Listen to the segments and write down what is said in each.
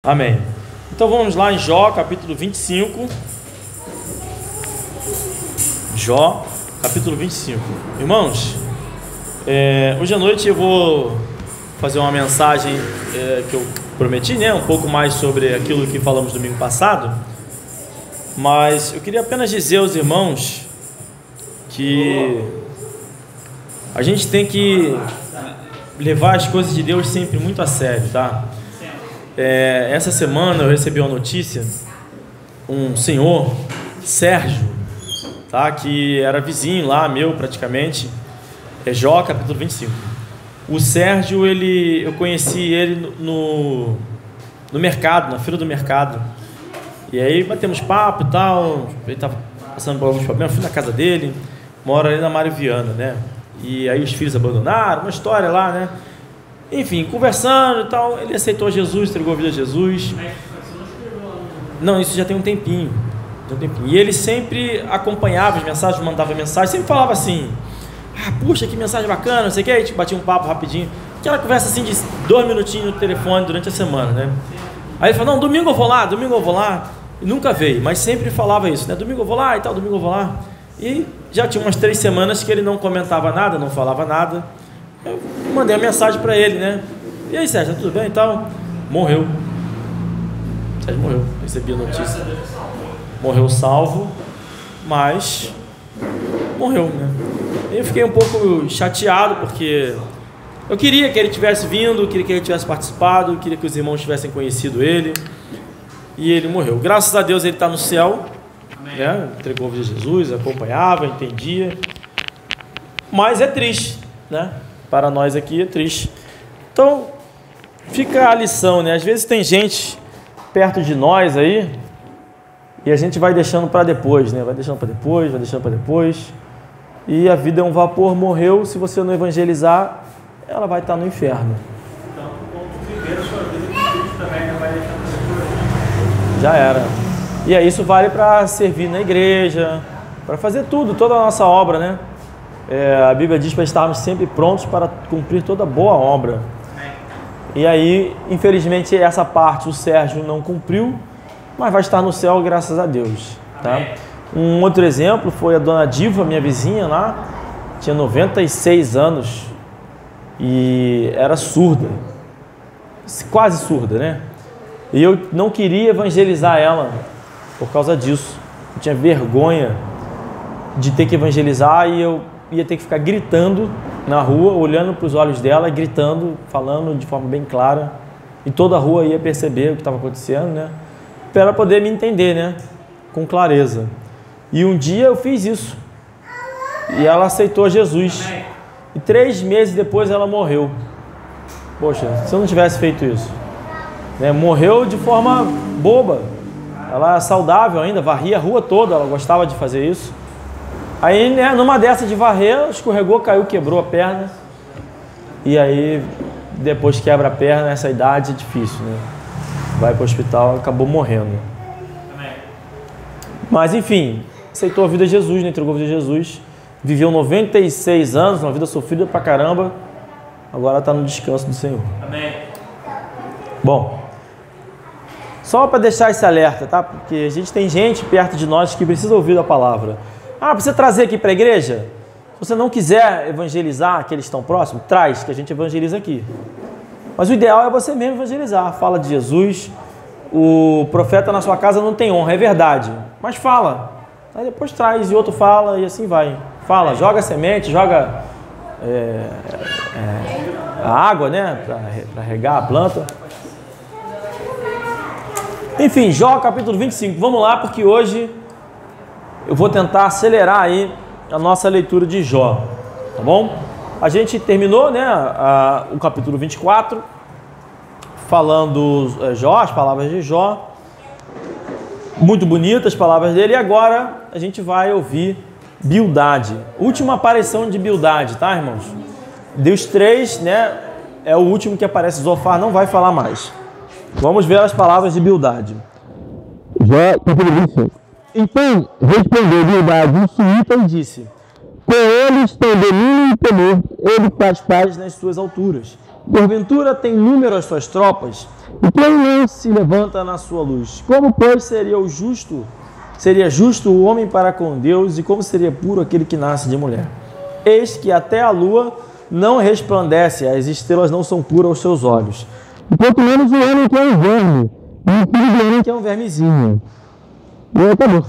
Amém. Então vamos lá em Jó, capítulo 25. Jó, capítulo 25. Irmãos, hoje à noite eu vou fazer uma mensagem que eu prometi, né? Um pouco mais sobre aquilo que falamos domingo passado. Mas eu queria apenas dizer aos irmãos que a gente tem que levar as coisas de Deus sempre muito a sério, tá? Essa semana eu recebi uma notícia, um senhor, Sérgio, tá? Que era vizinho lá, meu praticamente, Jó, capítulo 25. O Sérgio, eu conheci ele no mercado, na feira do mercado, e aí batemos papo e tal, ele estava passando por alguns problemas, fui na casa dele, mora ali na Mário Viana, né? E aí os filhos abandonaram, uma história lá, né? Enfim, conversando e tal, ele aceitou Jesus, entregou a vida a Jesus. Não, isso já tem um tempinho. E ele sempre acompanhava as mensagens, mandava mensagem, sempre falava assim: puxa, que mensagem bacana, não sei o que. A gente batia um papo rapidinho, aquela conversa assim de 2 minutinhos no telefone durante a semana, né? Aí ele falou: não, domingo eu vou lá. E nunca veio, mas sempre falava isso, né? Domingo eu vou lá e tal, domingo eu vou lá. E já tinha umas 3 semanas que ele não comentava nada, não falava nada. Eu mandei uma mensagem para ele, né? E aí, Sérgio, tudo bem e tal? Morreu. Sérgio morreu, recebi a notícia. Morreu salvo, mas morreu, né? Eu fiquei um pouco chateado, porque eu queria que ele tivesse vindo, queria que ele tivesse participado, queria que os irmãos tivessem conhecido ele. E ele morreu. Graças a Deus ele está no céu, né? Entregou a vida a Jesus, acompanhava, entendia. Mas é triste, né? Para nós aqui é triste. Então, fica a lição, né? Às vezes tem gente perto de nós aí e a gente vai deixando para depois, né? Vai deixando para depois. E a vida é um vapor, morreu. Se você não evangelizar, ela vai estar no inferno. Então, como viver a sua vida com Cristo também, não vai deixar para depois. Já era. E aí isso vale para servir na igreja, para fazer tudo, toda a nossa obra, né? A Bíblia diz para estarmos sempre prontos para cumprir toda boa obra. E aí, infelizmente, essa parte o Sérgio não cumpriu, mas vai estar no céu, graças a Deus. Tá? Um outro exemplo foi a dona Diva, minha vizinha lá, tinha 96 anos e era surda, quase surda, né? E eu não queria evangelizar ela por causa disso. Eu tinha vergonha de ter que evangelizar e eu ia ter que ficar gritando na rua, olhando para os olhos dela, gritando, falando de forma bem clara, e toda a rua ia perceber o que estava acontecendo, né? Para ela poder me entender, né? Com clareza. E um dia eu fiz isso, e ela aceitou Jesus, e 3 meses depois ela morreu. Poxa, se eu não tivesse feito isso, né? Morreu de forma boba. Ela é saudável ainda, varria a rua toda, ela gostava de fazer isso. Aí, né, numa dessa de varrer, escorregou, caiu, quebrou a perna. E aí, depois quebra a perna, nessa idade é difícil, né? Vai para o hospital, acabou morrendo. Mas, enfim, aceitou a vida de Jesus, né? Entregou a vida de Jesus. Viveu 96 anos, uma vida sofrida pra caramba. Agora está no descanso do Senhor. Amém. Bom, só para deixar esse alerta, tá? Porque a gente tem gente perto de nós que precisa ouvir a palavra. Precisa trazer aqui para a igreja? Se você não quiser evangelizar aqueles que estão próximos, traz, que a gente evangeliza aqui. Mas o ideal é você mesmo evangelizar. Fala de Jesus. O profeta na sua casa não tem honra, é verdade. Mas fala. Aí depois traz e outro fala e assim vai. Fala, joga semente, joga a água, né? Para regar a planta. Enfim, Jó capítulo 25. Vamos lá, porque hoje eu vou tentar acelerar aí a nossa leitura de Jó, tá bom? A gente terminou, né, o capítulo 24, falando Jó, as palavras de Jó, muito bonitas as palavras dele, e agora a gente vai ouvir Bildade, última aparição de Bildade, tá, irmãos? Dos 3, né, é o último que aparece. Zofar não vai falar mais. Vamos ver as palavras de Bildade. Jó, capítulo 25. Então respondeu Bildade o suíta e disse: com eles tem domínio e temor, ele faz paz nas suas alturas. Porventura tem número as suas tropas, E quem não se levanta na sua luz? Como, pois, seria justo o homem para com Deus, e como seria puro aquele que nasce de mulher? Eis que até a lua não resplandece, as estrelas não são puras aos seus olhos. Enquanto menos o homem que é um verme, e o filho do homem que é um vermezinho. E acabou.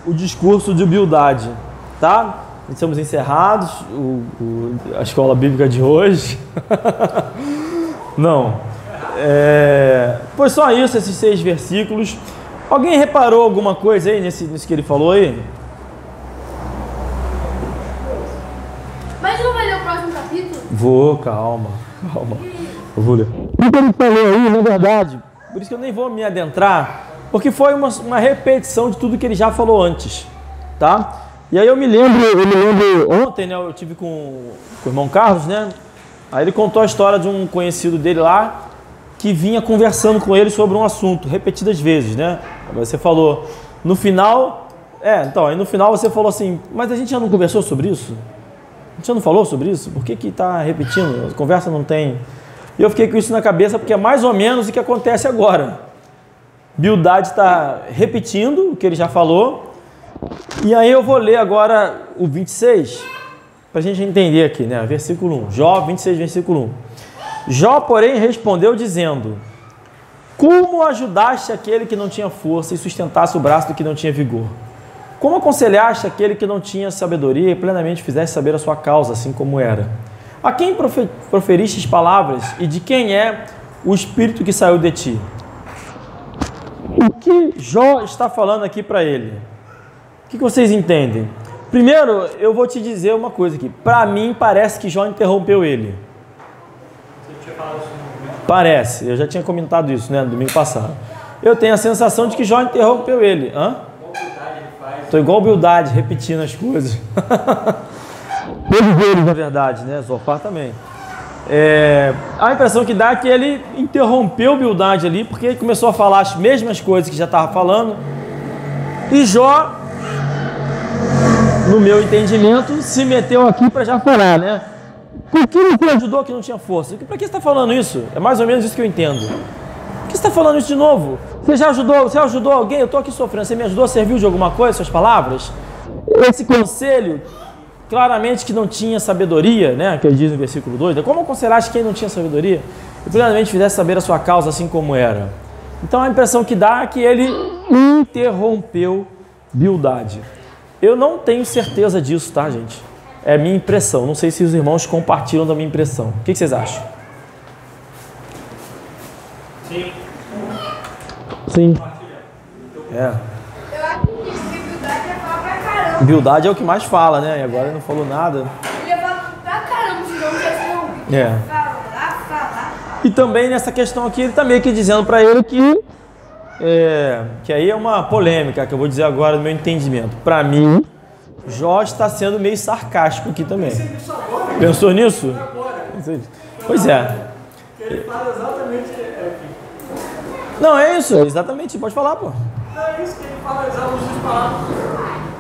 O discurso de humildade, tá? Estamos encerrados, a escola bíblica de hoje. Não. Foi só isso, esses 6 versículos. Alguém reparou alguma coisa aí nisso que ele falou aí? Mas não vai ler o próximo capítulo? Vou, calma. Eu vou ler. O que ele falou aí, na verdade, por isso que eu nem vou me adentrar, porque foi uma repetição de tudo que ele já falou antes, tá? E aí eu me lembro ontem, né, eu tive com o irmão Carlos, né? Aí ele contou a história de um conhecido dele lá, que vinha conversando com ele sobre um assunto, repetidas vezes, né? Você falou, no final... aí no final você falou assim, mas a gente já não conversou sobre isso? A gente já não falou sobre isso? Por que está repetindo? A conversa não tem... E eu fiquei com isso na cabeça, porque é mais ou menos o que acontece agora. Bildad está repetindo o que ele já falou, e aí eu vou ler agora o 26, para a gente entender aqui, né? Versículo 1, Jó 26, versículo 1. Jó, porém, respondeu dizendo, como ajudaste aquele que não tinha força e sustentasse o braço do que não tinha vigor? Como aconselhaste aquele que não tinha sabedoria e plenamente fizeste saber a sua causa, assim como era? A quem proferistes palavras e de quem é o espírito que saiu de ti? O que Jó está falando aqui para ele? O que vocês entendem? Primeiro, eu vou te dizer uma coisa aqui. Para mim, parece que Jó interrompeu ele. Parece, eu já tinha comentado isso, né, no domingo passado. Eu tenho a sensação de que Jó interrompeu ele. Estou igual Bildad, repetindo as coisas. Todos eles, na verdade, né? Zofar também. A impressão que dá é que ele interrompeu Bildad ali, porque ele começou a falar as mesmas coisas que já estava falando. E Jó, no meu entendimento, se meteu aqui para já falar, né? Por que você ajudou que não tinha força? Para que você está falando isso? É mais ou menos isso que eu entendo. Por que você está falando isso de novo? Você ajudou alguém? Eu estou aqui sofrendo. Você me ajudou? Serviu de alguma coisa, suas palavras? Esse conselho, claramente que não tinha sabedoria, né? Que ele diz no versículo 2. Como aconselhaste quem não tinha sabedoria? E plenamente fizesse saber a sua causa assim como era. Então a impressão que dá é que ele interrompeu Bildad. Eu não tenho certeza disso, tá, gente? É a minha impressão. Não sei se os irmãos compartilham da minha impressão. O que vocês acham? Sim. Eu acredito que Bildad ia falar pra caramba. Bildad é o que mais fala, né? E agora ele não falou nada. Ele ia falar pra caramba, senão não ia ser um falar. E também nessa questão aqui, ele está meio que dizendo para ele que aí é uma polêmica que eu vou dizer agora no meu entendimento. Para mim, Jó está sendo meio sarcástico aqui também. Pensou nisso? Pois é. Ele fala exatamente Não, é isso, exatamente, pode falar, pô. Não, é isso que ele fala exatamente as palavras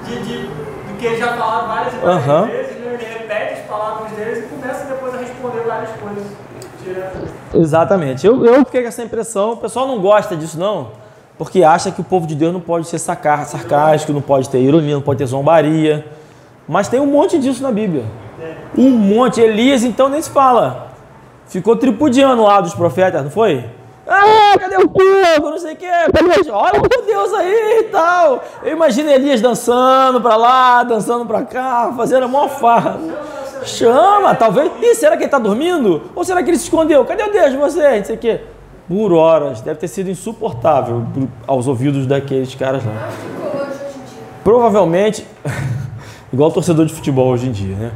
do que ele já falou várias e várias vezes, né? Ele repete as palavras deles e começa depois a responder várias coisas direto. Exatamente, eu fiquei com essa impressão. O pessoal não gosta disso não, porque acha que o povo de Deus não pode ser sarcástico, não pode ter ironia, não pode ter zombaria, mas tem um monte disso na Bíblia. Um monte. Elias então nem se fala, ficou tripudiando lá dos profetas, não foi? Cadê o fogo? Não sei o que. Olha o Deus aí e tal. Eu imagino Elias dançando pra lá, dançando pra cá, fazendo a maior farra. Chama, talvez. Ih, será que ele tá dormindo? Ou será que ele se escondeu? Cadê o Deus de você? Não sei o que. Por horas. Deve ter sido insuportável aos ouvidos daqueles caras lá. Provavelmente, igual torcedor de futebol hoje em dia, né?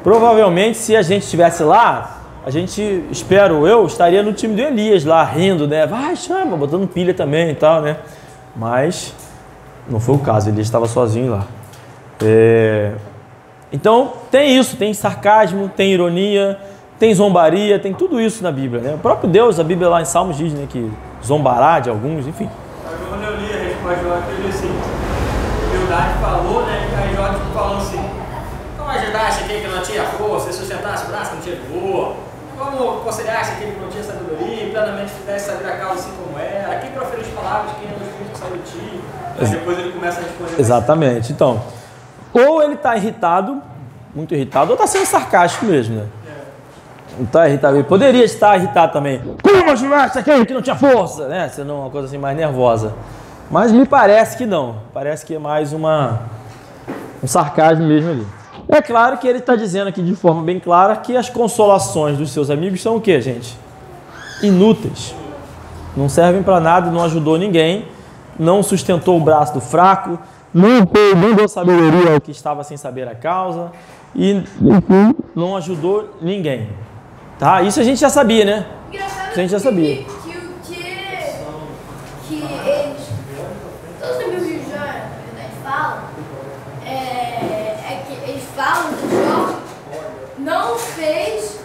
Provavelmente, se a gente estivesse lá, a gente, eu estaria no time do Elias lá, rindo, né? Vai, chama, botando pilha também e tal, né? Mas não foi o caso, Elias estava sozinho lá. Então, tem isso, tem sarcasmo, tem ironia, tem zombaria, tem tudo isso na Bíblia, né? O próprio Deus, a Bíblia lá em Salmos diz, né, que zombará de alguns, enfim. Quando eu li a resposta, eu li assim, Bildad falou, né? Aí Jó falou assim, como ajudaste aquele que não tinha força, e sustentasse o braço que não tinha vigor? Como você acha que ele não tinha sabedoria, plenamente pudesse saber a causa assim como era? Quem proferiu as palavras, quem é o Espírito que saiu de ti? Mas depois ele começa a responder. Exatamente. Então, ou ele está irritado, muito irritado, ou está sendo sarcástico mesmo, né? Não está irritado. Ele poderia estar irritado também. Como ajudar aquele que não tinha força, né? Sendo uma coisa assim mais nervosa. Mas me parece que não. Parece que é mais um sarcasmo mesmo ali. É claro que ele está dizendo aqui de forma bem clara que as consolações dos seus amigos são o quê, gente? Inúteis. Não servem para nada, não ajudou ninguém, não sustentou o braço do fraco, não deu sabedoria ao que estava sem saber a causa e, enfim, não ajudou ninguém. Tá? Isso a gente já sabia, né? Isso a gente já sabia. Que eles, todos os amigos de Jó, na verdade, falam, é que eles falam que Jó não fez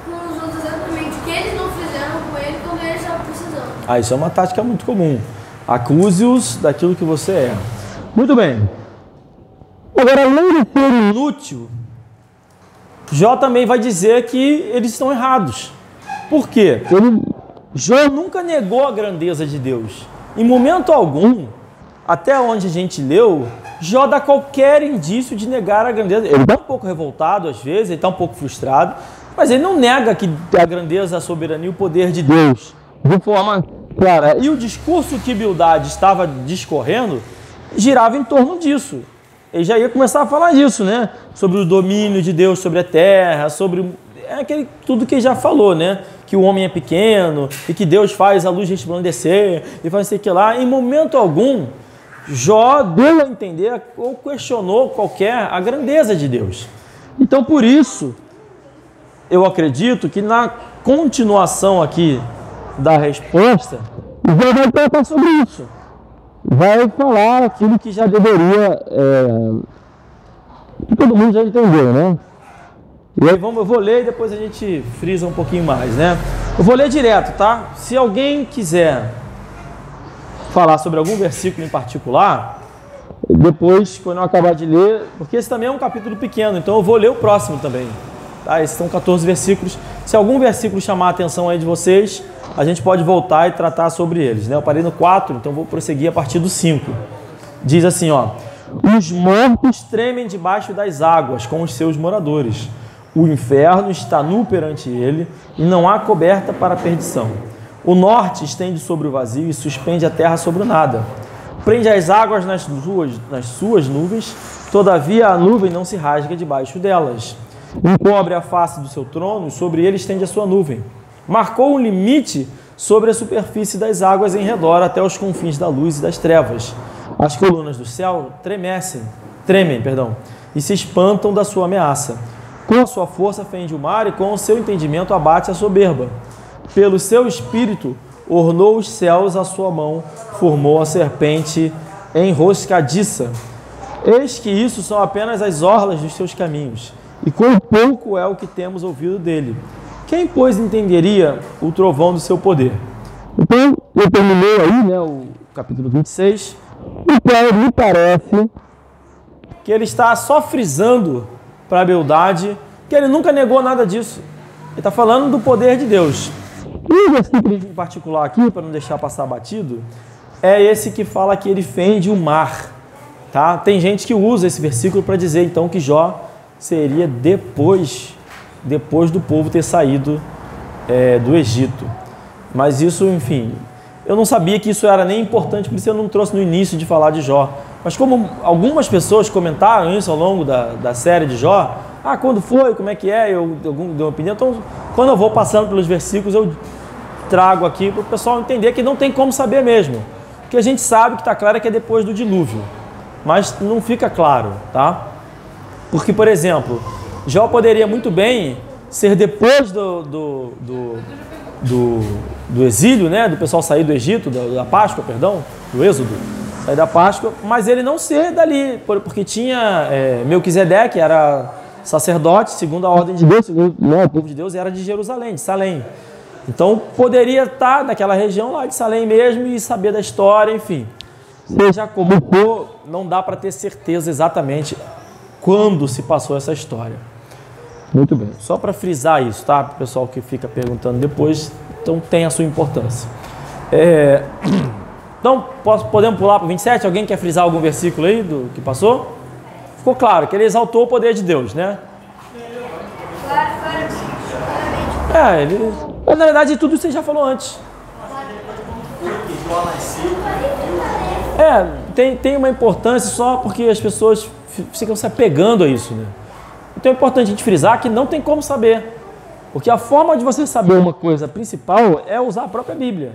com os outros exatamente o que eles não fizeram com ele quando eles estavam precisando. Ah, isso é uma tática muito comum. Acuse-os daquilo que você é. Muito bem. Agora, além de ser inútil, Jó também vai dizer que eles estão errados. Por quê? Jó nunca negou a grandeza de Deus. Em momento algum, até onde a gente leu, Jó dá qualquer indício de negar a grandeza. Ele está um pouco revoltado às vezes, ele está um pouco frustrado, mas ele não nega que a grandeza, a soberania e o poder de Deus de forma clara. E o discurso que Bildade estava discorrendo girava em torno disso. Ele já ia começar a falar disso, né? Sobre o domínio de Deus sobre a terra, sobre tudo que ele já falou, né? Que o homem é pequeno e que Deus faz a luz resplandecer e faz isso que lá. Em momento algum, Jó deu a entender ou questionou a grandeza de Deus. Então, por isso, eu acredito que na continuação aqui da resposta, Jó vai tratar sobre isso. Vai falar aquilo que já deveria, que todo mundo já entendeu, né? E aí eu vou ler e depois a gente frisa um pouquinho mais, né? Eu vou ler direto, tá? Se alguém quiser falar sobre algum versículo em particular, depois, quando eu acabar de ler, porque esse também é um capítulo pequeno, então eu vou ler o próximo também, tá? Esses são 14 versículos. Se algum versículo chamar a atenção aí de vocês, a gente pode voltar e tratar sobre eles, né? Eu parei no 4, então vou prosseguir a partir do 5. Diz assim, ó: os mortos tremem debaixo das águas com os seus moradores. O inferno está nu perante ele e não há coberta para a perdição. O norte estende sobre o vazio e suspende a terra sobre o nada. Prende as águas nas suas nuvens, todavia a nuvem não se rasga debaixo delas. Encobre a face do seu trono e sobre ele estende a sua nuvem. Marcou um limite sobre a superfície das águas em redor até os confins da luz e das trevas. As colunas do céu tremem, e se espantam da sua ameaça. Com a sua força fende o mar e com o seu entendimento abate a soberba. Pelo seu espírito ornou os céus, a sua mão formou a serpente enroscadiça. Eis que isso são apenas as orlas dos seus caminhos, e quão pouco é o que temos ouvido dele. Quem, pois, entenderia o trovão do seu poder? Então, eu terminei aí, né, o capítulo 26, o qual me parece que ele está só frisando para a Bildade que ele nunca negou nada disso. Ele está falando do poder de Deus. E o versículo em particular aqui, para não deixar passar batido, é esse que fala que ele fende o mar. Tá? Tem gente que usa esse versículo para dizer, então, que Jó seria depois do povo ter saído do Egito. Mas isso, enfim, eu não sabia que isso era nem importante, por isso eu não trouxe no início de falar de Jó. Mas como algumas pessoas comentaram isso ao longo da série de Jó, quando foi, como é que é, eu dei uma opinião, então quando eu vou passando pelos versículos eu trago aqui para o pessoal entender que não tem como saber mesmo. Porque a gente sabe que está claro que é depois do dilúvio, mas não fica claro, tá? Porque, por exemplo, Jó poderia muito bem ser depois do exílio, né? Do pessoal sair do Egito, da Páscoa, perdão, do Êxodo, sair da Páscoa, mas ele não ser dali, porque tinha Melquisedeque, era sacerdote, segundo a ordem de Deus, segundo, né, o povo de Deus era de Jerusalém, de Salém. Então poderia estar naquela região lá de Salém mesmo e saber da história, enfim. Seja como for, não dá para ter certeza exatamente quando se passou essa história. Muito bem. Só para frisar isso, tá? Para o pessoal que fica perguntando depois, então tem a sua importância. Então, podemos pular para o 27? Alguém quer frisar algum versículo aí do que passou? Ficou claro que ele exaltou o poder de Deus, né? Mas na verdade tudo isso você já falou antes. Tem uma importância só porque as pessoas ficam se apegando a isso, né? Então é importante a gente frisar que não tem como saber. Porque a forma de você saber uma coisa principal é usar a própria Bíblia.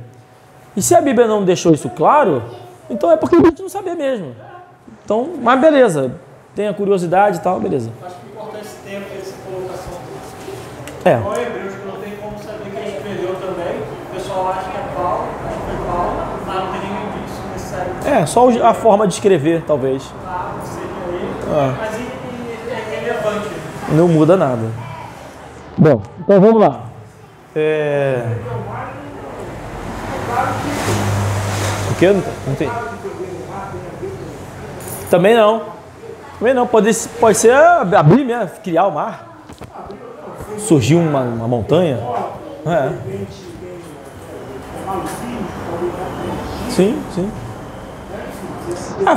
E se a Bíblia não deixou isso claro, então é porque a gente não sabia mesmo. Então, mas beleza, tem a curiosidade e tal, beleza. Acho que é importante esse tempo, essa colocação. É. Hebreus, que não tem como saber quem escreveu também. O pessoal acha que é Paulo, acho que foi Paulo, mas não tem nenhum indício necessário. Só a forma de escrever, talvez. Não seria ele, mas é relevante. Não muda nada. Bom, então vamos lá. O que? Não tem. Também não. Pode ser abrir mesmo, criar o mar. Surgiu uma montanha. Sim.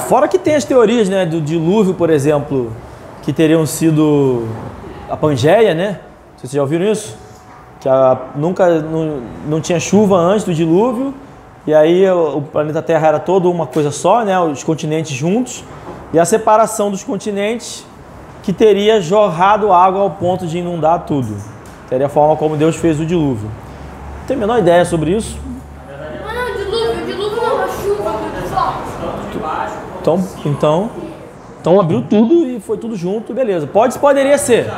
Fora que tem as teorias, né, do dilúvio, por exemplo, que teriam sido a Pangeia, né? Vocês já ouviram isso? Que não tinha chuva antes do dilúvio, e aí o planeta Terra era todo uma coisa só, né? Os continentes juntos, e a separação dos continentes que teria jorrado água ao ponto de inundar tudo. Seria a forma como Deus fez o dilúvio. Não tenho a menor ideia sobre isso. Não, dilúvio não é chuva, Então abriu tudo e foi tudo junto, beleza. Poderia ser.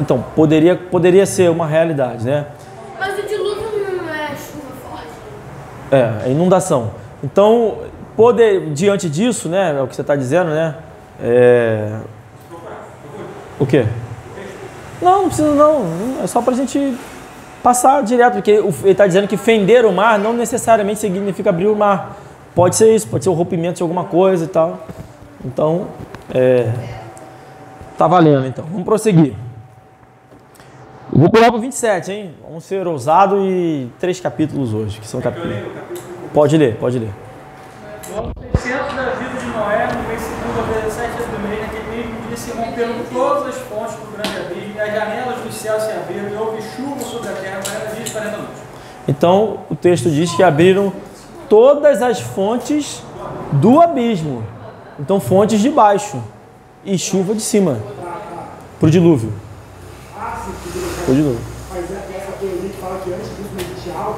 Então, poderia ser uma realidade, né? Mas o dilúvio não é chuva forte. É inundação. Então, diante disso, né, é o que você está dizendo, né? O quê? Não precisa não. É só para a gente passar direto, porque ele está dizendo que fender o mar não necessariamente significa abrir o mar. Pode ser isso, pode ser o rompimento de alguma coisa e tal. Então, tá valendo então. Vamos prosseguir. Eu vou pular para o 27, hein? Vamos ser ousados e 3 capítulos hoje, que são capítulos. Pode ler. No ano 600 da vida de Noé, no mês segundo, ao 17 do mês, naquele mesmo dia se romperam todas as fontes do grande abismo, e as janelas dos céus se abriram, e houve chuva sobre a terra 40 dias e 40 noites. Então, o texto diz que abriram todas as fontes do abismo. Então, fontes de baixo e chuva de cima, para o dilúvio. Mas essa teoria que fala que antes disso não existia água.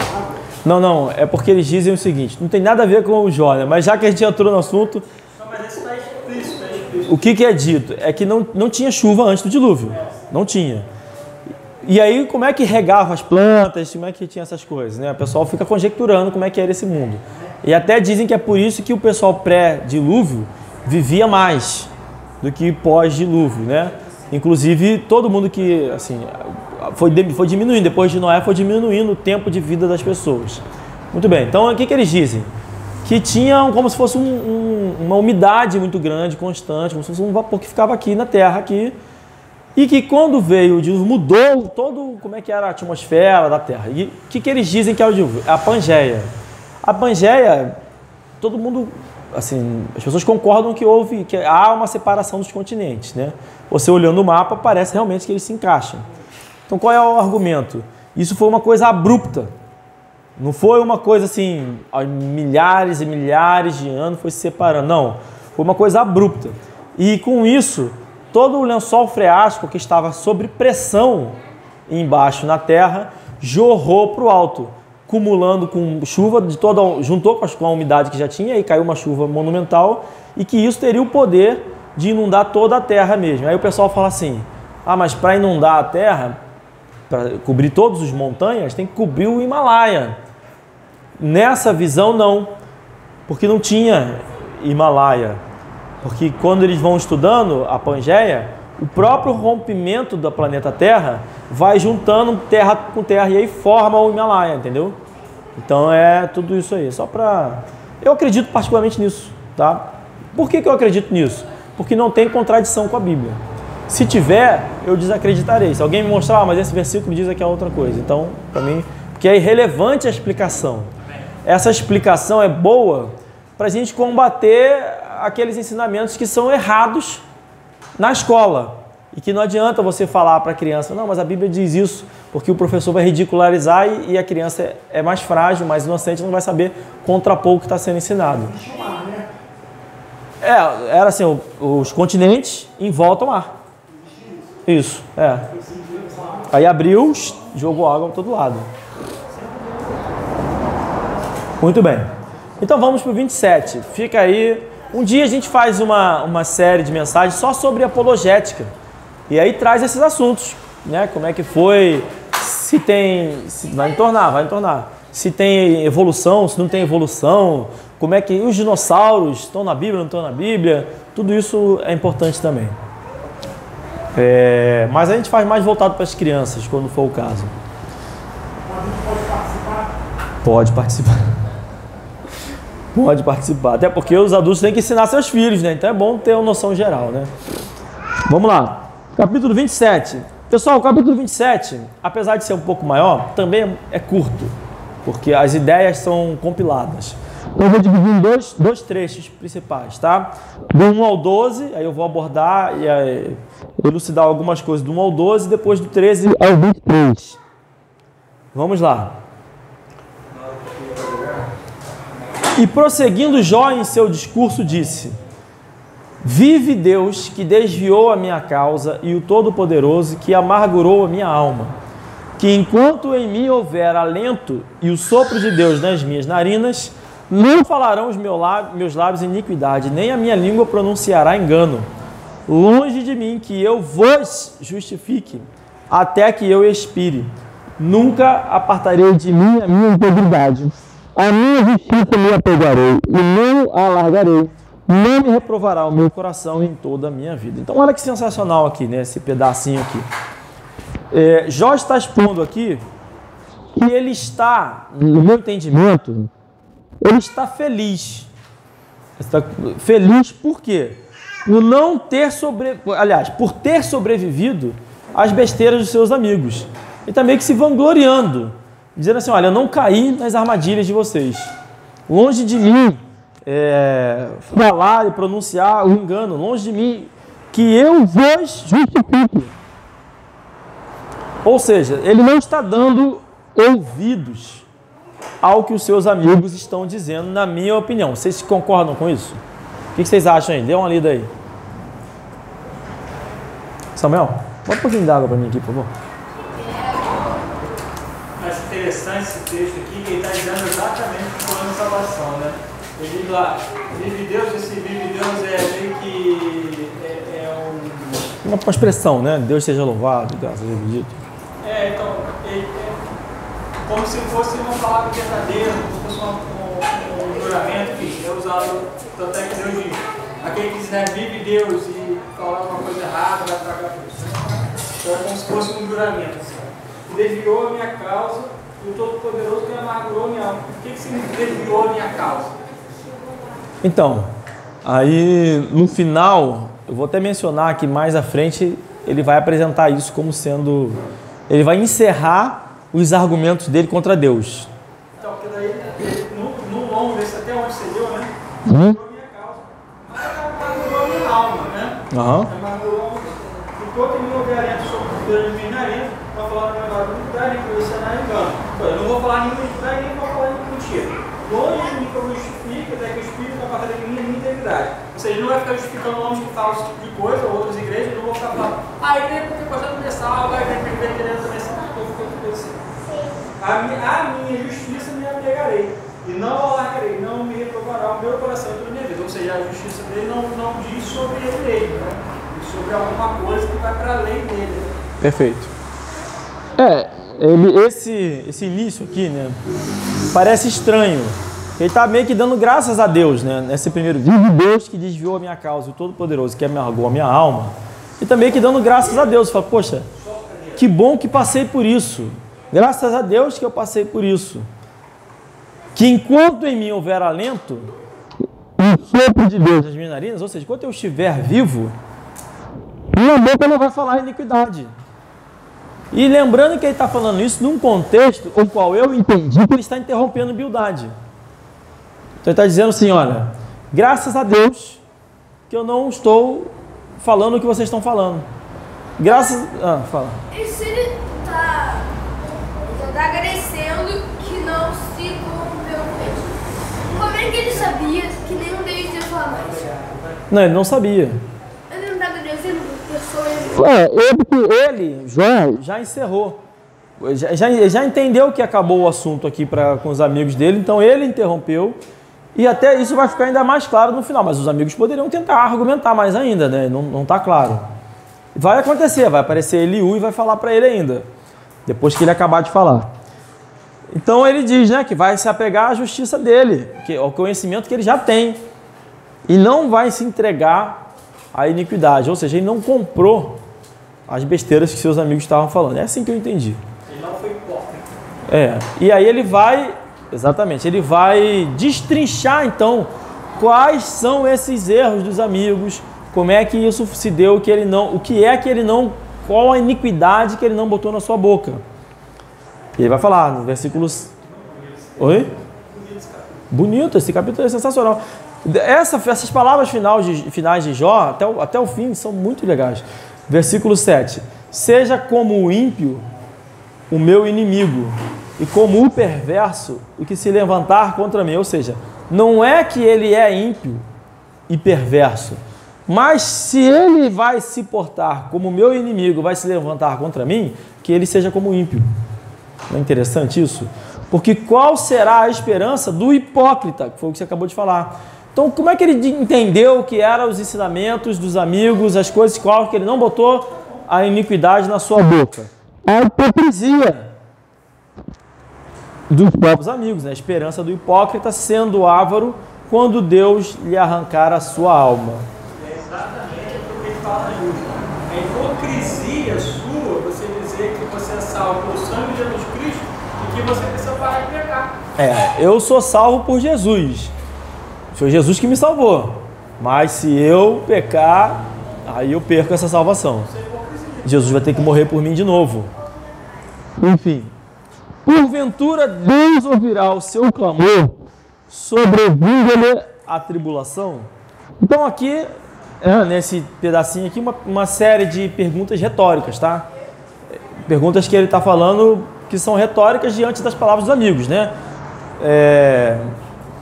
Não, é porque eles dizem o seguinte, não tem nada a ver com o Jó, né? Mas já que a gente entrou no assunto... Não, mas esse está explícito. O que é dito? É que não tinha chuva antes do dilúvio. Não tinha. E aí, como é que regava as plantas? Como é que tinha essas coisas, né? O pessoal fica conjecturando como é que era esse mundo. E até dizem que é por isso que o pessoal pré-dilúvio vivia mais do que pós-dilúvio, né? Inclusive, todo mundo que, assim, foi diminuindo, depois de Noé foi diminuindo o tempo de vida das pessoas. Muito bem, então o que eles dizem? Que tinham como se fosse uma umidade muito grande, constante, como se fosse um vapor que ficava aqui na terra, aqui, e que quando veio o dilúvio mudou como é que era a atmosfera da terra. E o que eles dizem que é o dilúvio? É a Pangeia. A Pangeia, todo mundo, assim, as pessoas concordam que há uma separação dos continentes, né? Você olhando o mapa, parece realmente que eles se encaixam. Então, qual é o argumento? Isso foi uma coisa abrupta. Não foi uma coisa assim, milhares e milhares de anos foi se separando. Não, foi uma coisa abrupta. E com isso, todo o lençol freático que estava sob pressão embaixo na terra, jorrou para o alto, acumulando com chuva, juntou com a umidade que já tinha, e caiu uma chuva monumental, e que isso teria o poder de inundar toda a terra mesmo. Aí o pessoal fala assim, mas para inundar a terra, para cobrir todas as montanhas, tem que cobrir o Himalaia. Nessa visão, não, porque não tinha Himalaia. Porque quando eles vão estudando a Pangeia, o próprio rompimento do planeta Terra vai juntando terra com terra e aí forma o Himalaia, entendeu? Então é tudo isso aí, só para... Eu acredito particularmente nisso, tá? Por que eu acredito nisso? Porque não tem contradição com a Bíblia. Se tiver, eu desacreditarei. Se alguém me mostrar, mas esse versículo diz aqui a outra coisa. Então, para mim, porque é irrelevante a explicação. Essa explicação é boa para a gente combater aqueles ensinamentos que são errados na escola. E que não adianta você falar para a criança, não, mas a Bíblia diz isso, porque o professor vai ridicularizar e a criança é mais frágil, mais inocente, não vai saber contrapor o que está sendo ensinado. Era assim, os continentes em volta ao mar. Isso, Aí abriu, jogou água para todo lado. Muito bem. Então vamos para o 27. Fica aí. Um dia a gente faz uma série de mensagens só sobre apologética. E aí traz esses assuntos, né? Como é que foi, se tem... vai entornar. Se tem evolução, se não tem evolução, como é que os dinossauros estão na Bíblia, não estão na Bíblia. Tudo isso é importante também. Mas a gente faz mais voltado para as crianças, quando for o caso. Pode participar. Pode participar. Até porque os adultos têm que ensinar seus filhos, né? Então é bom ter uma noção geral, né? Vamos lá. Capítulo 27. Pessoal, o capítulo 27, apesar de ser um pouco maior, também é curto, porque as ideias são compiladas. Então eu vou dividir em dois trechos principais, tá? Do 1 ao 12, aí eu vou abordar e elucidar algumas coisas do 1 ao 12, depois do 13 ao 23. Vamos lá. E prosseguindo Jó em seu discurso disse: vive Deus que desviou a minha causa e o Todo-Poderoso que amargurou a minha alma, que enquanto em mim houver alento e o sopro de Deus nas minhas narinas, não falarão os meus lábios iniquidade, nem a minha língua pronunciará engano. Longe de mim que eu vos justifique, até que eu expire. Nunca apartarei de mim a minha integridade. A minha justiça me apegarei e não a alargarei. Não me reprovará o meu coração em toda a minha vida. Então, olha que sensacional aqui, né? Esse pedacinho aqui. Jó está expondo aqui que ele está, no meu entendimento, ele está feliz. Está feliz por quê? Por ter sobrevivido às besteiras dos seus amigos. E também que se vangloriando, dizendo assim, olha, eu não caí nas armadilhas de vocês. Longe de mim falar e pronunciar o engano, longe de mim que eu vos justifique. Ou seja, ele não está dando ouvidos ao que os seus amigos estão dizendo, na minha opinião. Vocês concordam com isso? O que vocês acham aí? Dê uma lida aí. Samuel, bota um pouquinho d'água para mim aqui, por favor. Acho interessante esse texto aqui, que ele está dizendo exatamente o plano de salvação, né? Ele diz lá, vive Deus, esse vive Deus é meio que uma expressão, né? Deus seja louvado, graças a Deus bendito. Então, como se fosse uma palavra verdadeira, como se fosse um juramento, que é usado, tanto é que Deus diz, aquele que diz, vive Deus e falar uma coisa errada, vai tragar tudo. Então é como se fosse um juramento, assim. Desviou a minha causa e o Todo-Poderoso que amargurou a minha alma. O que significa desviou a minha causa? Então, aí no final, eu vou até mencionar que mais à frente ele vai apresentar isso como sendo... Ele vai encerrar os argumentos dele contra Deus. Então, porque daí, no longo desse, até onde você deu, né? Amargurou a minha causa. Amargurou a minha alma, né? Amargurou, enquanto em mim houver alento sobre o Deus de minha nariz, vai falar da minha iniquidade, nem que você não é engano. Eu não vou falar nenhuma iniquidade, nem vou falar nenhuma mentira. Longe de mim que eu justifique, até que o Espírito vai partir de mim a minha integridade. Ou seja, ele não vai ficar justificando nomes que falam esse tipo de coisa, ou outras igrejas, não vou ficar falando, a igreja pentecostal também salva, a igreja presbiteriana também salva, a minha justiça me apegarei, e não alargarei, não me reprovará o meu coração e toda a minha vida. Ou seja, a justiça dele não diz sobre ele mesmo, né? Diz sobre alguma coisa que vai para além dele. Perfeito. Esse início aqui, né, parece estranho. Ele está meio que dando graças a Deus, né, nesse primeiro vive Deus que desviou a minha causa, o Todo-Poderoso que amargou a minha alma. E também que dando graças a Deus. Fala, poxa, que bom que passei por isso. Graças a Deus que eu passei por isso. Que enquanto em mim houver alento, o sopro de Deus nas minhas narinas, ou seja, enquanto eu estiver vivo, Minha boca não vai falar iniquidade. E lembrando que ele está falando isso num contexto o qual eu entendi que ele está interrompendo Bildade. Então ele está dizendo assim, olha, graças a Deus que eu não estou falando o que vocês estão falando. Graças... fala. E se ele está agradecendo que não se corrompeu com ele? Como é que ele sabia que nenhum deles ia falar mais? Não, ele não sabia. Ele não está agradecendo porque Ele, Jó, já encerrou. Já entendeu que acabou o assunto aqui com os amigos dele, então ele interrompeu. E até isso vai ficar ainda mais claro no final, mas os amigos poderiam tentar argumentar mais ainda, né? Não está claro. Vai acontecer, vai aparecer Eliú e vai falar para ele ainda, depois que ele acabar de falar. Então ele diz, né, que vai se apegar à justiça dele, ao conhecimento que ele já tem, e não vai se entregar à iniquidade, ou seja, ele não comprou as besteiras que seus amigos estavam falando. É assim que eu entendi. Ele não foi hipócrita. E aí ele vai, exatamente, ele vai destrinchar então quais são esses erros dos amigos, como é que isso se deu, o que é que ele não, qual a iniquidade que ele não botou na sua boca. E ele vai falar nos versículos... Oi? Bonito, esse capítulo é sensacional. Essas palavras finais de Jó, até o fim, são muito legais. Versículo 7. Seja como o ímpio, o meu inimigo, e como o perverso, o que se levantar contra mim. Ou seja, não é que ele é ímpio e perverso, mas se ele vai se portar como meu inimigo, vai se levantar contra mim, que ele seja como ímpio. Não é interessante isso? Porque qual será a esperança do hipócrita? Que foi o que você acabou de falar. Então, como é que ele entendeu que eram os ensinamentos dos amigos, as coisas que ele não botou a iniquidade na sua boca? A hipocrisia dos próprios amigos, né? A esperança do hipócrita sendo avaro quando Deus lhe arrancar a sua alma. É exatamente o que ele fala justo. É hipocrisia sua você dizer que você é salvo pelo sangue de Jesus Cristo e que você precisa parar de pecar. Eu sou salvo por Jesus. Foi Jesus que me salvou. Mas se eu pecar, aí eu perco essa salvação. Jesus vai ter que morrer por mim de novo. Enfim. Porventura Deus ouvirá o seu clamor, sobrevindo-lhe a tribulação? Então aqui, nesse pedacinho aqui, uma série de perguntas retóricas, tá? Perguntas que ele está falando que são retóricas diante das palavras dos amigos, né?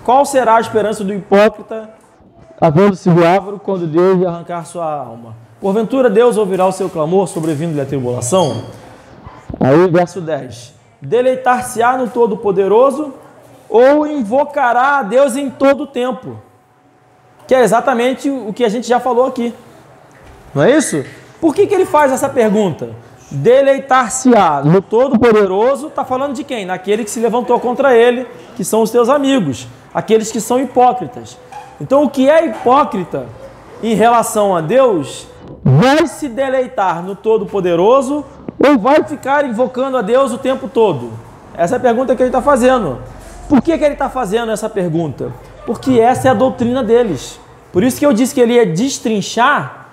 Qual será a esperança do hipócrita, havendo-se do avaro, quando Deus lhe arrancar sua alma? Porventura Deus ouvirá o seu clamor, sobrevindo-lhe a tribulação? Aí, verso 10. Deleitar-se-á no Todo-Poderoso ou invocará a Deus em todo o tempo? Que é exatamente o que a gente já falou aqui. Não é isso? Por que ele faz essa pergunta? Deleitar-se-á no Todo-Poderoso, está falando de quem? Naquele que se levantou contra ele, que são os teus amigos, aqueles que são hipócritas. Então, o que é hipócrita em relação a Deus, vai se deleitar no Todo-Poderoso ou vai ficar invocando a Deus o tempo todo? Essa é a pergunta que ele está fazendo. Por que ele está fazendo essa pergunta? Porque essa é a doutrina deles. Por isso que eu disse que ele ia destrinchar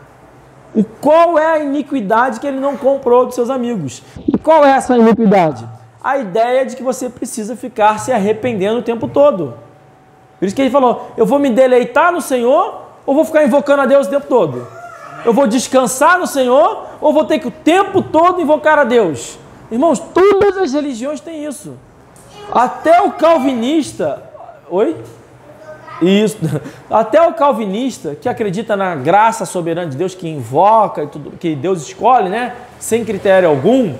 qual é a iniquidade que ele não comprou dos seus amigos. E qual é essa iniquidade? A ideia de que você precisa ficar se arrependendo o tempo todo. Por isso que ele falou, eu vou me deleitar no Senhor ou vou ficar invocando a Deus o tempo todo? Eu vou descansar no Senhor ou vou ter que o tempo todo invocar a Deus? Irmãos, todas as religiões têm isso. Até o calvinista... Oi? Isso. Até o calvinista, que acredita na graça soberana de Deus, que invoca, que Deus escolhe, né? Sem critério algum.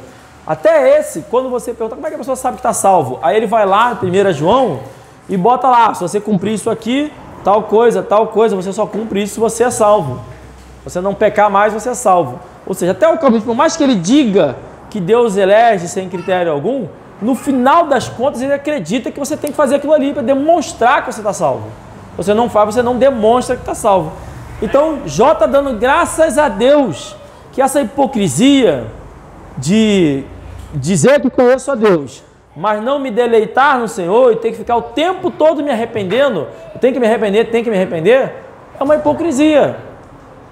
Até esse, quando você pergunta como é que a pessoa sabe que está salvo, aí ele vai lá, 1 João, e bota lá, se você cumprir isso aqui, tal coisa, você só cumpre isso se você é salvo. Você não pecar mais, você é salvo. Ou seja, até o calvinista, por mais que ele diga que Deus elege sem critério algum, no final das contas ele acredita que você tem que fazer aquilo ali para demonstrar que você está salvo. Você não faz, você não demonstra que está salvo. Então, Jó está dando graças a Deus que essa hipocrisia de dizer que conheço a Deus, mas não me deleitar no Senhor e ter que ficar o tempo todo me arrependendo, eu tenho que me arrepender, é uma hipocrisia.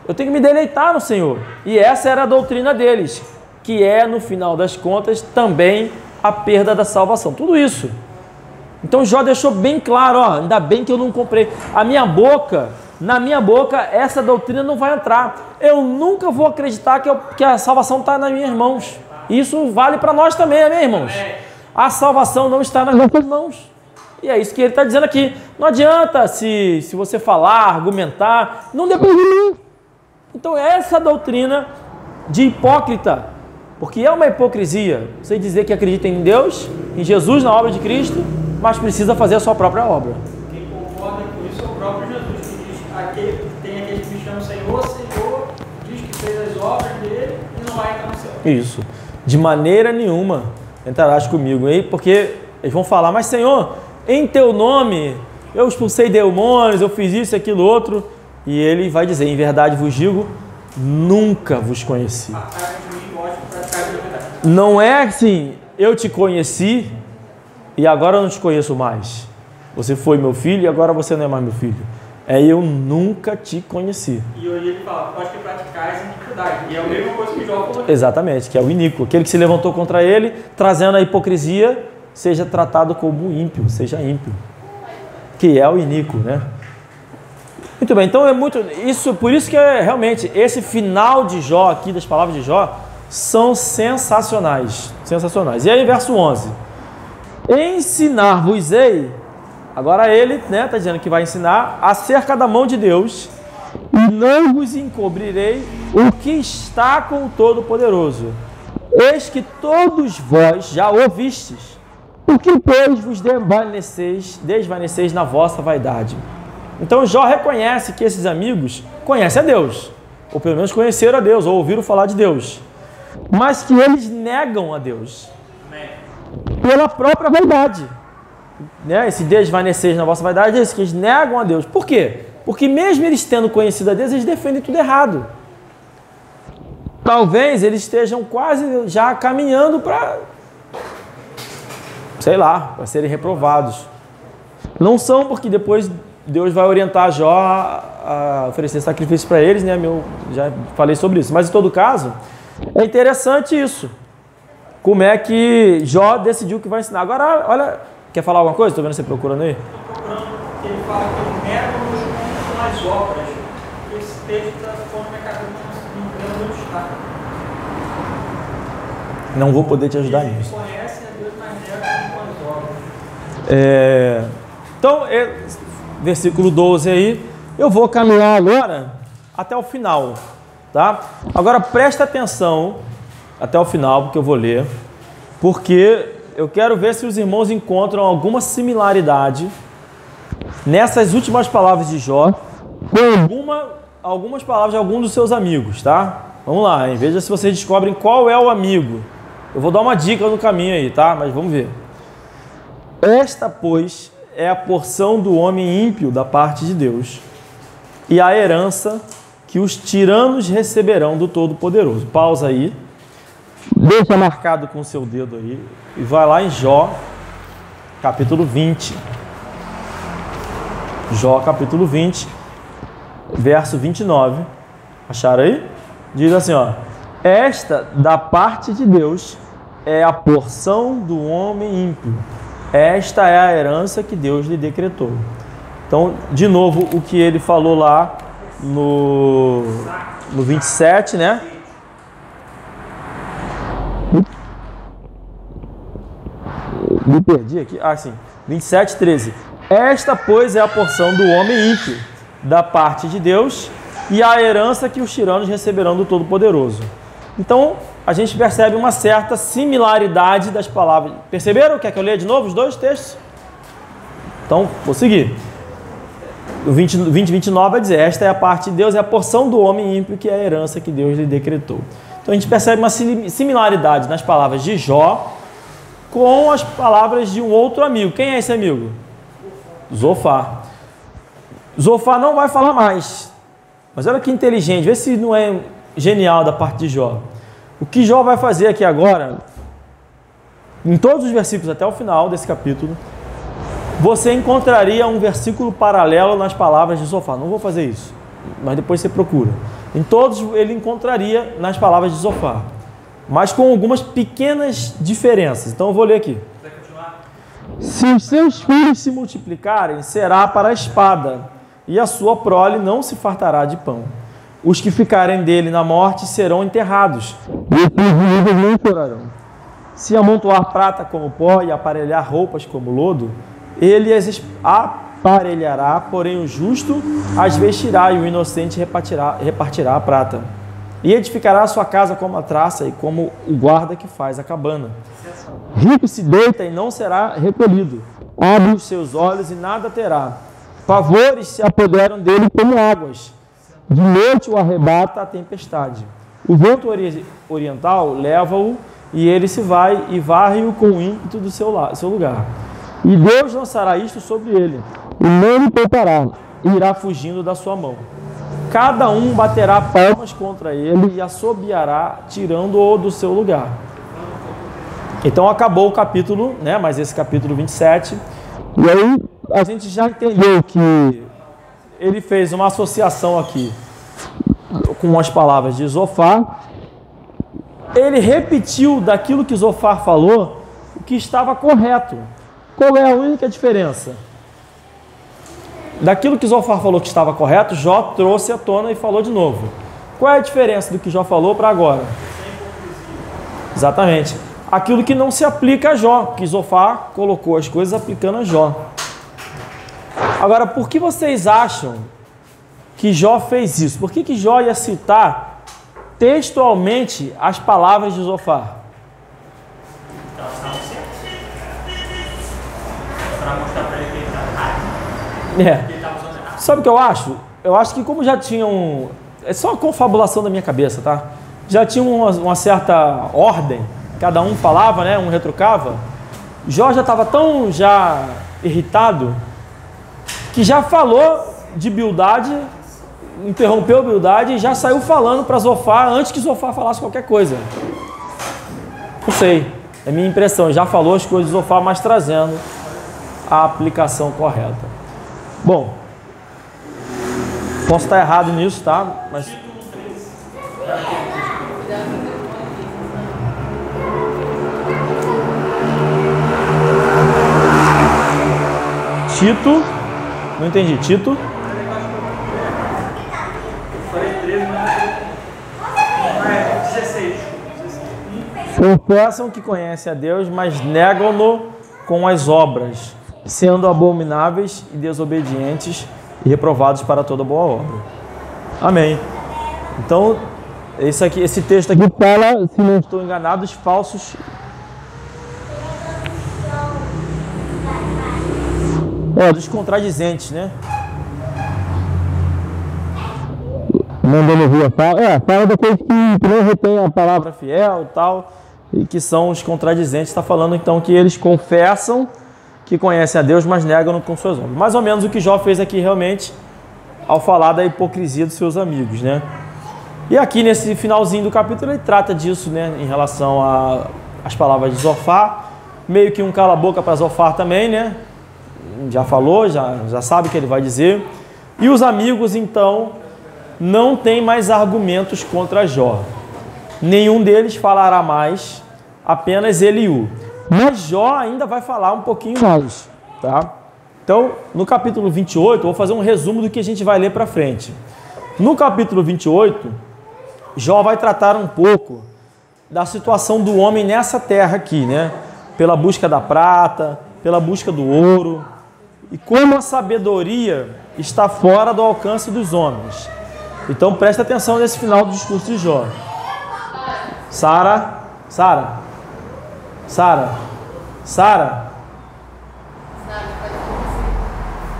Eu tenho que me deleitar no Senhor. E essa era a doutrina deles, que é, no final das contas, também a perda da salvação. Tudo isso. Então Jó deixou bem claro, ó, ainda bem que eu não comprei. Na minha boca, essa doutrina não vai entrar. Eu nunca vou acreditar que a salvação está nas minhas mãos. Isso vale para nós também, amém, irmãos? A salvação não está nas nossas mãos. E é isso que ele está dizendo aqui. Não adianta se você falar, argumentar, não depende de mim. Então essa doutrina de hipócrita, porque é uma hipocrisia você dizer que acredita em Deus, em Jesus, na obra de Cristo, mas precisa fazer a sua própria obra. Quem concorda com isso é o próprio Jesus, que diz que tem aquele que me chama Senhor, Senhor, diz que fez as obras dele e não vai entrar no céu. Isso. De maneira nenhuma entrarás comigo aí, porque eles vão falar, mas Senhor, em teu nome eu expulsei demônios, eu fiz isso, aquilo, outro, e ele vai dizer, em verdade vos digo, nunca vos conheci. Não é assim, eu te conheci e agora eu não te conheço mais. Você foi meu filho e agora você não é mais meu filho. É, eu nunca te conheci. E hoje ele fala, pode que praticais iniquidade. E é a mesma coisa que Jó falou. Exatamente, que é o iníquo. Aquele que se levantou contra ele, trazendo a hipocrisia, seja tratado como ímpio, seja ímpio. Que é o iníquo, né? Muito bem, então é muito... Isso, por isso que realmente, esse final de Jó aqui, das palavras de Jó, são sensacionais. Sensacionais. E aí, verso 11. Ensinar-vos-ei... Agora ele está dizendo que vai ensinar acerca da mão de Deus, e não vos encobrirei o que está com o Todo-Poderoso. Eis que todos vós já ouvistes, porque pois vos desvaneceis na vossa vaidade. Então Jó reconhece que esses amigos conhecem a Deus, ou pelo menos conheceram a Deus, ou ouviram falar de Deus, mas que eles negam a Deus pela própria vaidade. Né? Esse desvaneceis na vossa vaidade é isso, que eles negam a Deus. Por quê? Porque mesmo eles tendo conhecido a Deus, eles defendem tudo errado. Talvez eles estejam quase já caminhando para, sei lá, para serem reprovados. Não são, porque depois Deus vai orientar Jó a oferecer sacrifício para eles, né? Já falei sobre isso. Mas em todo caso, é interessante isso. Como é que Jó decidiu que vai ensinar. Agora, olha... Quer falar alguma coisa? Estou vendo você procurando aí. Estou procurando, porque ele fala que nega-nos com as obras. Esse texto está falando na minha cabeça, não entendo onde está. Não vou poder te ajudar nisso. Conhecem a Deus, mas negam com as obras. Então, versículo 12 aí, eu vou caminhar agora até o final, tá? Agora presta atenção até o final, porque eu vou ler, porque eu quero ver se os irmãos encontram alguma similaridade nessas últimas palavras de Jó com algumas palavras de algum dos seus amigos, tá? Vamos lá, hein? Veja se vocês descobrem qual é o amigo. Eu vou dar uma dica no caminho aí, tá? Mas vamos ver. Esta, pois, é a porção do homem ímpio da parte de Deus e a herança que os tiranos receberão do Todo-Poderoso. Pausa aí. Deixa marcado com o seu dedo aí e vai lá em Jó, capítulo 20. Jó, capítulo 20, verso 29. Acharam aí? Diz assim, ó. Esta, da parte de Deus, é a porção do homem ímpio. Esta é a herança que Deus lhe decretou. Então, de novo, o que ele falou lá no 27, né? Me perdi aqui. Ah, sim. 27, 13. Esta, pois, é a porção do homem ímpio, da parte de Deus, e a herança que os tiranos receberão do Todo-Poderoso. Então, a gente percebe uma certa similaridade das palavras. Perceberam? Quer que eu leia de novo os dois textos? Então, vou seguir. O 29 vai dizer, esta é a parte de Deus, é a porção do homem ímpio, que é a herança que Deus lhe decretou. Então, a gente percebe uma similaridade nas palavras de Jó com as palavras de um outro amigo. Quem é esse amigo? Zofar. Zofar não vai falar mais. Mas olha que inteligente, vê se não é genial da parte de Jó. O que Jó vai fazer aqui agora, em todos os versículos até o final desse capítulo, você encontraria um versículo paralelo nas palavras de Zofar. Não vou fazer isso, mas depois você procura. Em todos ele encontraria nas palavras de Zofar, mas com algumas pequenas diferenças. Então eu vou ler aqui. Se os seus filhos se multiplicarem, será para a espada, e a sua prole não se fartará de pão. Os que ficarem dele na morte serão enterrados, e os vivos não chorarão. Se amontoar prata como pó e aparelhar roupas como lodo, ele as aparelhará, porém o justo as vestirá e o inocente repartirá a prata. E edificará a sua casa como a traça e como o guarda que faz a cabana. Rico se deita e não será recolhido. Abre os seus olhos e nada terá. Pavores se apoderam dele como águas. De noite o arrebata a tempestade. O vento oriental leva-o e ele se vai e varre-o com o ímpeto do seu lugar. E Deus lançará isto sobre ele, e não lhe poupará, e irá fugindo da sua mão. Cada um baterá palmas contra ele e assobiará, tirando-o do seu lugar. Então acabou o capítulo, né? Mas esse capítulo 27. E aí a gente já entendeu que ele fez uma associação aqui com as palavras de Zofar. Ele repetiu daquilo que Zofar falou o que estava correto. Qual é a única diferença? Daquilo que Zofar falou que estava correto, Jó trouxe à tona e falou de novo. Qual é a diferença do que Jó falou para agora? Exatamente. Aquilo que não se aplica a Jó, que Zofar colocou as coisas aplicando a Jó. Agora, por que vocês acham que Jó fez isso? Por que Jó ia citar textualmente as palavras de Zofar? Sabe o que eu acho? Eu acho que como já tinham... É só uma confabulação da minha cabeça, tá? Já tinha uma certa ordem, cada um falava, né? Um retrucava. Jó já estava tão irritado que já falou de Bildade, interrompeu Bildade e já saiu falando para Zofar antes que Zofar falasse qualquer coisa. Não sei, é minha impressão. Já falou as coisas de Zofar, mas trazendo a aplicação correta. Bom, posso estar errado nisso, tá? Mas... Tito, não entendi, Tito? Confessam que conhecem a Deus, mas negam-no com as obras, sendo abomináveis e desobedientes e reprovados para toda boa obra. Amém. Então, esse texto aqui fala, se não estou enganado, os falsos... dos contradizentes, né? Mandando vir fala daqueles que não retém a palavra fiel e tal, e que são os contradizentes. Está falando então que eles confessam que conhecem a Deus, mas negam com suas obras. Mais ou menos o que Jó fez aqui realmente ao falar da hipocrisia dos seus amigos, né? E aqui nesse finalzinho do capítulo ele trata disso, né? Em relação às palavras de Zofar, meio que um cala-boca para Zofar também, né? Já falou, já sabe o que ele vai dizer. E os amigos então não têm mais argumentos contra Jó. Nenhum deles falará mais, apenas Eliú. Mas Jó ainda vai falar um pouquinho mais, tá? Então, no capítulo 28, eu vou fazer um resumo do que a gente vai ler para frente. No capítulo 28, Jó vai tratar um pouco da situação do homem nessa terra aqui, né? Pela busca da prata, pela busca do ouro, e como a sabedoria está fora do alcance dos homens. Então, presta atenção nesse final do discurso de Jó. Sara.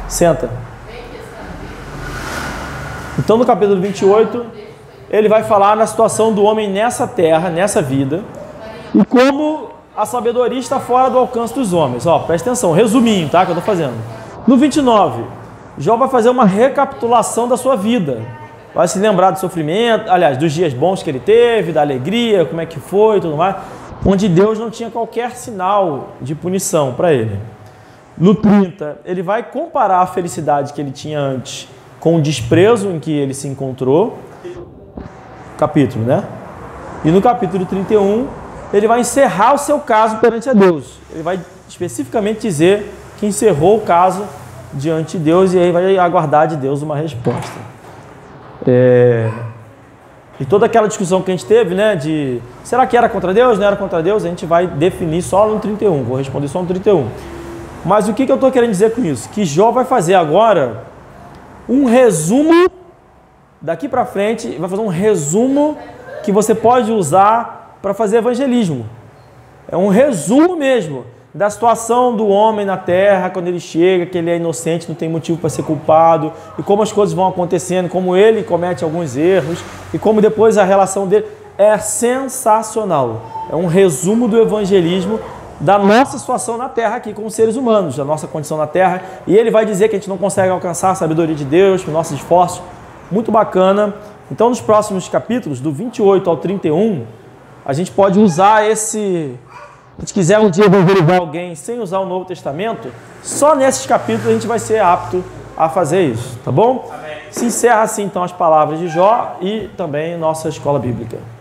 Senta. Então, no capítulo 28, ele vai falar na situação do homem nessa terra, nessa vida, e como a sabedoria está fora do alcance dos homens. Ó, presta atenção, resuminho, tá? Que eu tô fazendo. No 29, Jó vai fazer uma recapitulação da sua vida. Vai se lembrar do sofrimento, aliás, dos dias bons que ele teve, da alegria, como é que foi e tudo mais, onde Deus não tinha qualquer sinal de punição para ele. No 30, ele vai comparar a felicidade que ele tinha antes com o desprezo em que ele se encontrou. capítulo, né? E no capítulo 31, ele vai encerrar o seu caso perante a Deus. Ele vai especificamente dizer que encerrou o caso diante de Deus e aí vai aguardar de Deus uma resposta. E toda aquela discussão que a gente teve, né, de será que era contra Deus, não era contra Deus, a gente vai definir só no 31, vou responder só no 31. Mas o que eu estou querendo dizer com isso? Que Jó vai fazer agora um resumo, daqui para frente, vai fazer um resumo que você pode usar para fazer evangelismo. É um resumo mesmo da situação do homem na terra, quando ele chega, que ele é inocente, não tem motivo para ser culpado, e como as coisas vão acontecendo, como ele comete alguns erros, e como depois a relação dele é sensacional. É um resumo do evangelismo da nossa situação na terra aqui, como seres humanos, da nossa condição na terra, e ele vai dizer que a gente não consegue alcançar a sabedoria de Deus, com nossos esforços. Muito bacana. Então, nos próximos capítulos, do 28 ao 31, a gente pode usar esse... Se a gente quiser um dia evangelizar alguém sem usar o Novo Testamento, só nesses capítulos a gente vai ser apto a fazer isso, tá bom? Amém. Se encerra assim, então, as palavras de Jó e também nossa escola bíblica.